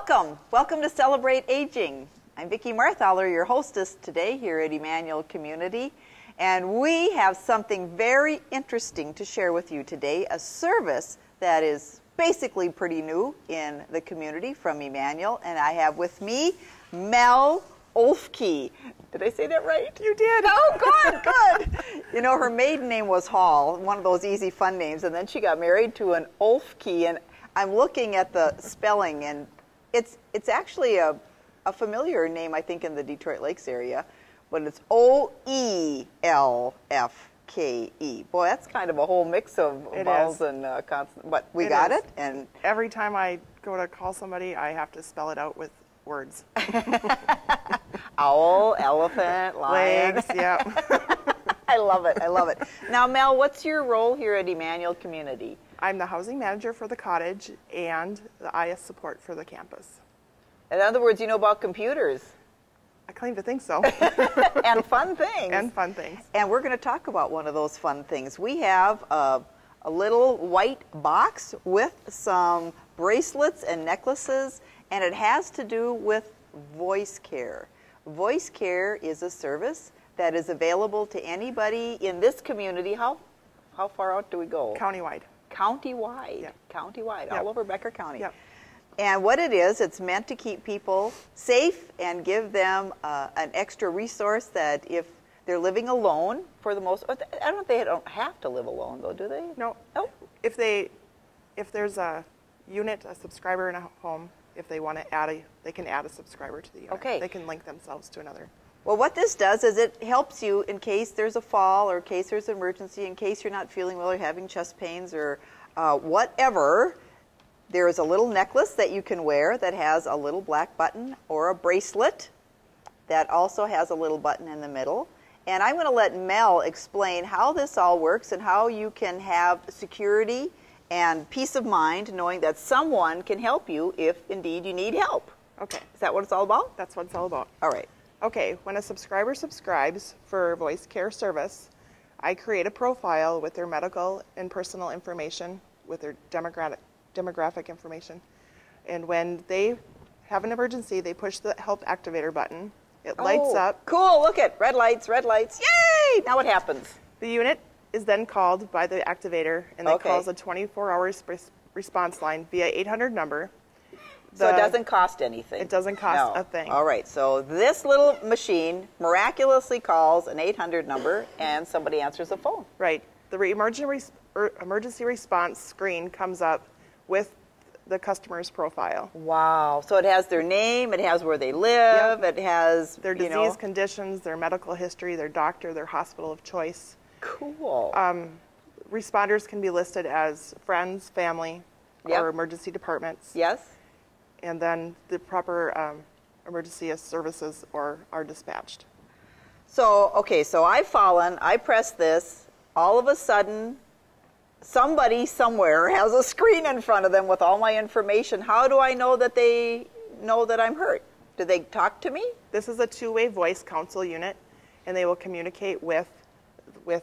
Welcome. Welcome to Celebrate Aging. I'm Vicki Marthaler, your hostess today here at Emmanuel Community. And we have something very interesting to share with you today, a service that is basically pretty new in the community from Emmanuel. And I have with me Mel Olfke. Did I say that right? You did. Oh, good, good. You know, her maiden name was Hall, one of those easy fun names, and then she got married to an Olfke, and I'm looking at the spelling, and it's actually a familiar name, I think, in the Detroit Lakes area, but it's Oelfke. Boy, that's kind of a whole mix of vowels and consonants, but we got it. And every time I go to call somebody, I have to spell it out with words. Owl, elephant, lion. Legs, yeah. I love it. I love it. Now, Mel, what's your role here at Emmanuel Community? I'm the housing manager for the cottage and the IS support for the campus. In other words, you know about computers. I claim to think so. And fun things. And fun things. And we're going to talk about one of those fun things. We have a little white box with some bracelets and necklaces, and it has to do with voice care. Voice care is a service that is available to anybody in this community. How far out do we go? Countywide. Countywide. Yep. Countywide, Yep. all over Becker County. Yep. And what it is, it's meant to keep people safe and give them an extra resource that if they're living alone, for the most, I they don't have to live alone though, do they? No. Oh. If there's a unit, a subscriber in a home, if they want to they can add a subscriber to the unit. Okay. They can link themselves to another. Well, what this does is it helps you in case there's a fall or in case there's an emergency, in case you're not feeling well or having chest pains or whatever. There is a little necklace that you can wear that has a little black button, or a bracelet that also has a little button in the middle. And I'm going to let Mel explain how this all works and how you can have security and peace of mind knowing that someone can help you if indeed you need help. Okay. Is that what it's all about? That's what it's all about. All right. Okay, when a subscriber subscribes for voice care service, I create a profile with their medical and personal information, with their demographic information. And when they have an emergency, they push the help activator button. It lights up. Cool, look at red lights, yay! Now what happens? The unit is then called by the activator, and it calls a 24-hour response line via 800 number. So it doesn't cost anything. It doesn't cost a thing. All right, so this little machine miraculously calls an 800 number and somebody answers the phone. Right. The emergency response screen comes up with the customer's profile. Wow. So it has their name, it has where they live, it has their disease conditions, their medical history, their doctor, their hospital of choice. Cool. Responders can be listed as friends, family, or emergency departments. Yes. And then the proper emergency services are dispatched. So, okay, so I've fallen, I press this, all of a sudden, somebody somewhere has a screen in front of them with all my information. How do I know that they know that I'm hurt? Do they talk to me? This is a two-way voice counsel unit, and they will communicate with the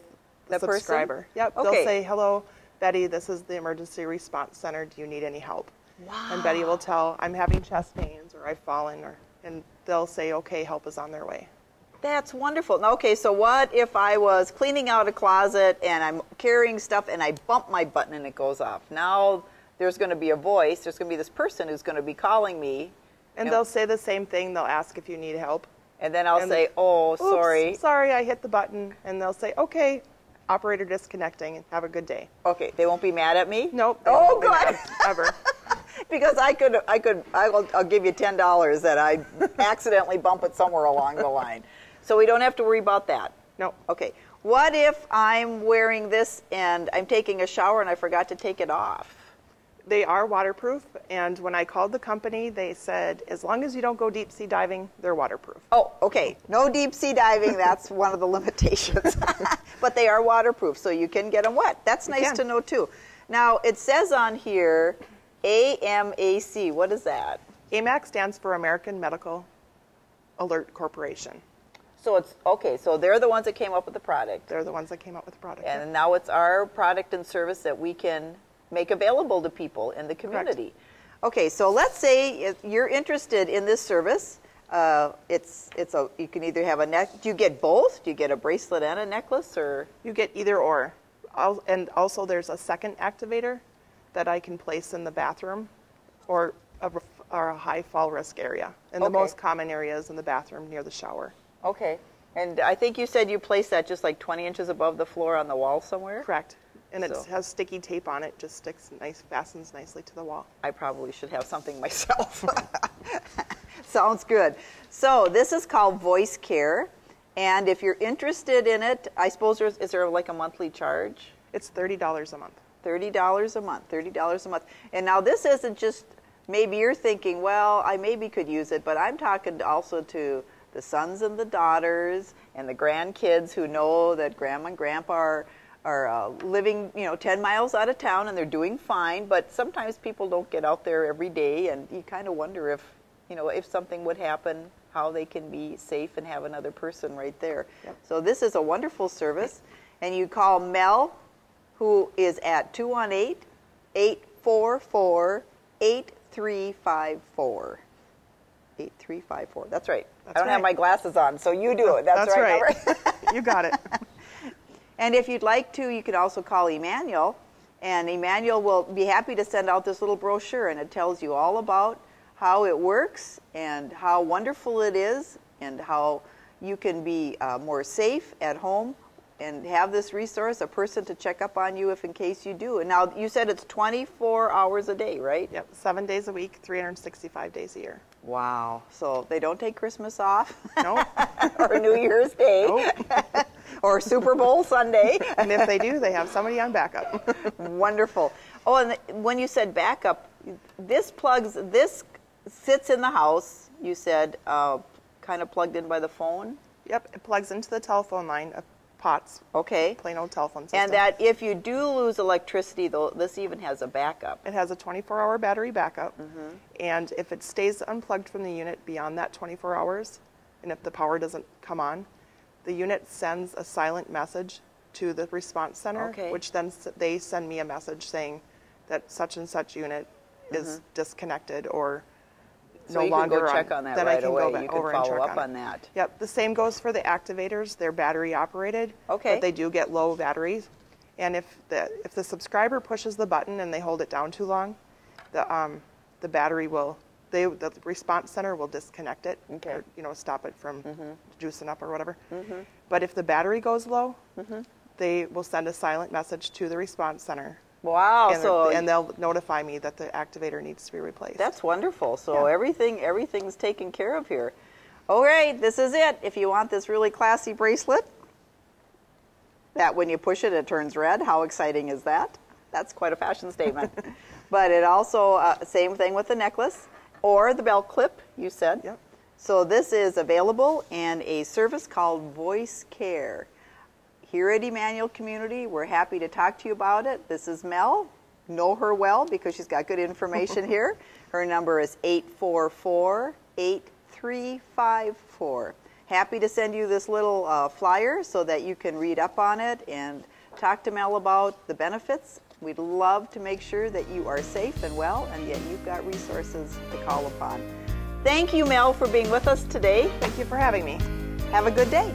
subscriber. Person? Yep. Okay. They'll say, "Hello, Betty, this is the emergency response center. Do you need any help?" Wow. And Betty will tell, "I'm having chest pains," or "I've fallen," and they'll say, "Okay, help is on their way." That's wonderful. Now, okay, so what if I was cleaning out a closet and I'm carrying stuff and I bump my button and it goes off? Now there's going to be a voice. There's going to be this person who's going to be calling me. And they'll say the same thing. They'll ask if you need help. And then I'll say, "Oh, sorry." "Oops, sorry, I hit the button." And they'll say, "Okay, operator disconnecting, and have a good day." Okay, they won't be mad at me? Nope. Oh, good. Ever. Because I'll give you $10 that I accidentally bump it somewhere along the line. So we don't have to worry about that. No. Okay. What if I'm wearing this and I'm taking a shower and I forgot to take it off? They are waterproof, and when I called the company, they said, as long as you don't go deep sea diving, they're waterproof. Oh, okay. No deep sea diving, that's one of the limitations. But they are waterproof, so you can get them wet. That's nice to know, too. Now, it says on here, AMAC. What is that? AMAC stands for American Medical Alert Corporation. So it's, okay, so they're the ones that came up with the product. They're the ones that came up with the product. And now it's our product and service that we can make available to people in the community. Okay, so let's say if you're interested in this service. You can either have a neck. Do you get both? Do you get a bracelet and a necklace, or? You get either or. And also there's a second activator that I can place in the bathroom or a high fall risk area. And the most common area is in the bathroom near the shower. Okay. And I think you said you place that just like 20 inches above the floor on the wall somewhere? Correct. And it has sticky tape on it, just fastens nicely to the wall. I probably should have something myself. Sounds good. So this is called Voice Care. And if you're interested in it, I suppose is there like a monthly charge? It's $30 a month. $30 a month, $30 a month. And now this isn't just, maybe you're thinking, well, I maybe could use it, but I'm talking also to the sons and the daughters and the grandkids who know that grandma and grandpa are living, 10 miles out of town and they're doing fine, but sometimes people don't get out there every day, and you kind of wonder if something would happen, how they can be safe and have another person right there. Yep. So this is a wonderful service, and you call Mel, who is at 218-844-8354. 8354. That's right. I don't have my glasses on, so you do it. That's right. You got it. And if you'd like to, you can also call Emmanuel, and Emmanuel will be happy to send out this little brochure, and it tells you all about how it works and how wonderful it is and how you can be more safe at home and have this resource, a person to check up on you if in case you do. And now you said it's 24 hours a day, right? Yep, 7 days a week, 365 days a year. Wow. So they don't take Christmas off? Nope. Or New Year's Day? Nope. Or Super Bowl Sunday? And if they do, they have somebody on backup. Wonderful. Oh, and when you said backup, this sits in the house, you said, kind of plugged in by the phone? Yep, it plugs into the telephone line of POTS. Okay. Plain old telephone system. And that if you do lose electricity, though, this even has a backup. It has a 24-hour battery backup. Mm-hmm. And if it stays unplugged from the unit beyond that 24 hours, and if the power doesn't come on, the unit sends a silent message to the response center, which then they send me a message saying that such and such unit is disconnected or so no longer on. So you can go check on that then right I can away. Go back you over can and follow check up on that. Yep. The same goes for the activators. They're battery operated, but they do get low batteries. And if the subscriber pushes the button and they hold it down too long, the battery will. The response center will disconnect it, or, stop it from juicing up or whatever. Mm-hmm. But if the battery goes low, they will send a silent message to the response center. Wow! And they'll notify me that the activator needs to be replaced. That's wonderful. So everything's taken care of here. All right, this is it. If you want this really classy bracelet, that when you push it, it turns red. How exciting is that? That's quite a fashion statement. But it also same thing with the necklace or the belt clip. You said. Yep. So this is available in a service called Voice Care. Here at Emmanuel Community, we're happy to talk to you about it. This is Mel. Know her well because she's got good information here. Her number is 844-8354. Happy to send you this little flyer so that you can read up on it and talk to Mel about the benefits. We'd love to make sure that you are safe and well, and yet you've got resources to call upon. Thank you, Mel, for being with us today. Thank you for having me. Have a good day.